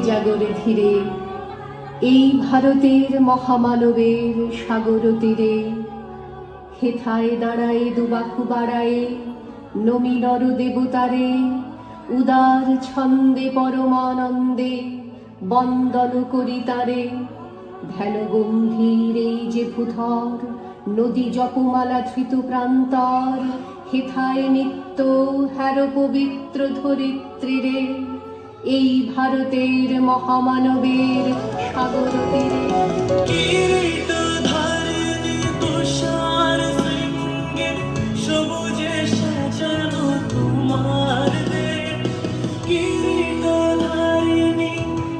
জাগরে ধীরে এই ভারতের মহামানবের সাগর তীরে। হেথায় দাঁড়ায় দুবাহু বাড়ায়ে নমি নর দেবতারে, উদার ছন্দে পরমানন্দে বন্দন করি তারে। ধ্যান গম্ভীর এই যে ভূধর নদী জপমালা ধৃত প্রান্তর, হেথায় নিত্য হ্যার পবিত্র ধরিত্রীরে এই ভারতের মহামানবের সাগর তীরে। কিরীটধারিণী তুষার শৃঙ্গে সবুজে সাজানো তোমার দেশ। কিরীটধারিণী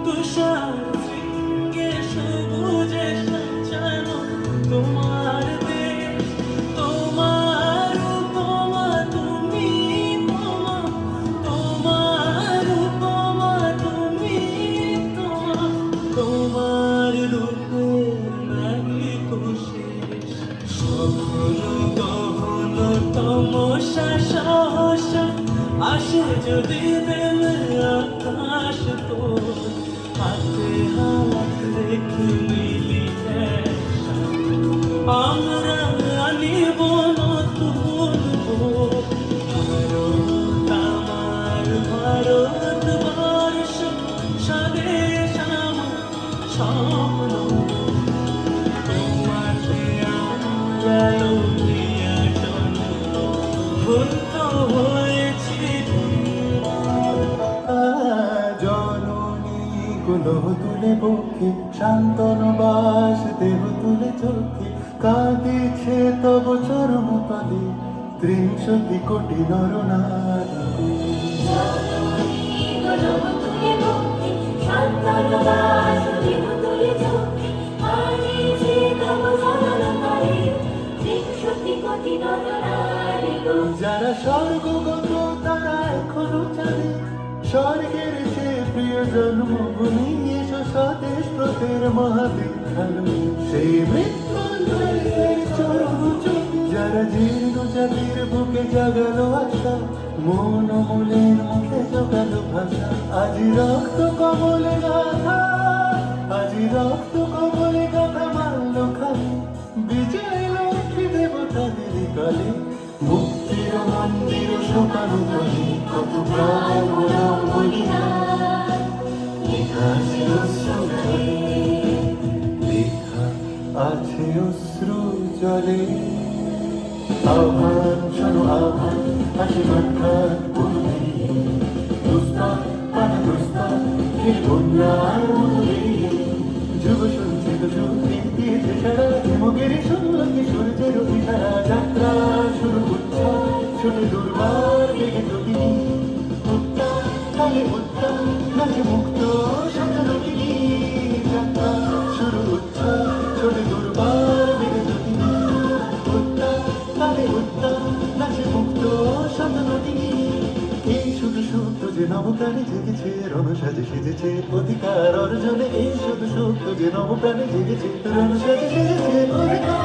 তুষার শৃঙ্গে সবুজে সাজানো তোমার দেশ। তোমার উপমা তুমি তোমা, তোমার উপমা তুমি তোমা, তোমার রূপের নাই কোশেষ। সফল গহন তমসা সহসা আসে যদি দেবে আকাশ তোর, হাতে হাত রেখে মিলি একসা আমরা আনিব নতুন ভোর। ভারত আমার ভারতবর্ষ স্বদেশ আমার স্বপ্ন, তোমাতে আমরা লুটিয়া জন্ম ধন্য হয়েছি। জননী কুল তুলে বক্ষে শান্তন বাস দেহ তুলে চোখে, কাঁদিছে তব চরম তলে 63 কোটি নরনারী। যারা স্বর্গগত তারা এখনো জানে স্বর্গের সে প্রিয় জন্মভূমি। এসো স্বদেশ ব্রতের মহাবিদ্যালয় সেই মৃত্যুঞ্জয়ের চরম জ্যোতি। যারা জীর্ণ জাতির বুকে জাগালো আশা, মন মূলের মুখে জোগালো ভাষা। আজি রক্ত কমলে গাথা, আজি রক্ত কমলে গাথা মাল্য খালি বিজয় লক্ষ্মী দেবতাদের কালে। মুক্তির মন্দির শোকানো তলে কত প্রাণ বলিদান লেখা আছে অশ্রু জলে, লেখা আছে অশ্রু জলে। আহ্বান শোনো আহ্বান, আশীর্বাদ খাত পূর্বে দুস্তর পানা দুস্তর এই বন্যার মধুরে। যুব সঞ্চিত শক্তি দিয়েছে সারা মুগের সন্ন্যতি সূর্যের ইশারা। যাত্রা শুরু উচ্ছ্বাস ছোটে দুর্বার বেগে প্রতিদিন, উত্তাপ কালে উত্তাপ নাচে মুক্ত সাজানো তিনি। যাত্রা শুরু উচ্ছ্বাস ছোটে দুর্বার বেগে প্রতিদিন, উত্তাপ কালে উত্তাপ নাচে মুক্ত সাজানো তিনি। এই শুধু সত্য যে নবপ্রাণে জেগেছে রণসাজে সেজেছে অধিকার অর্জনে। এই শুধু সত্য যে নবপ্রাণে জেগেছে রণসাজে সেজেছে অধিকার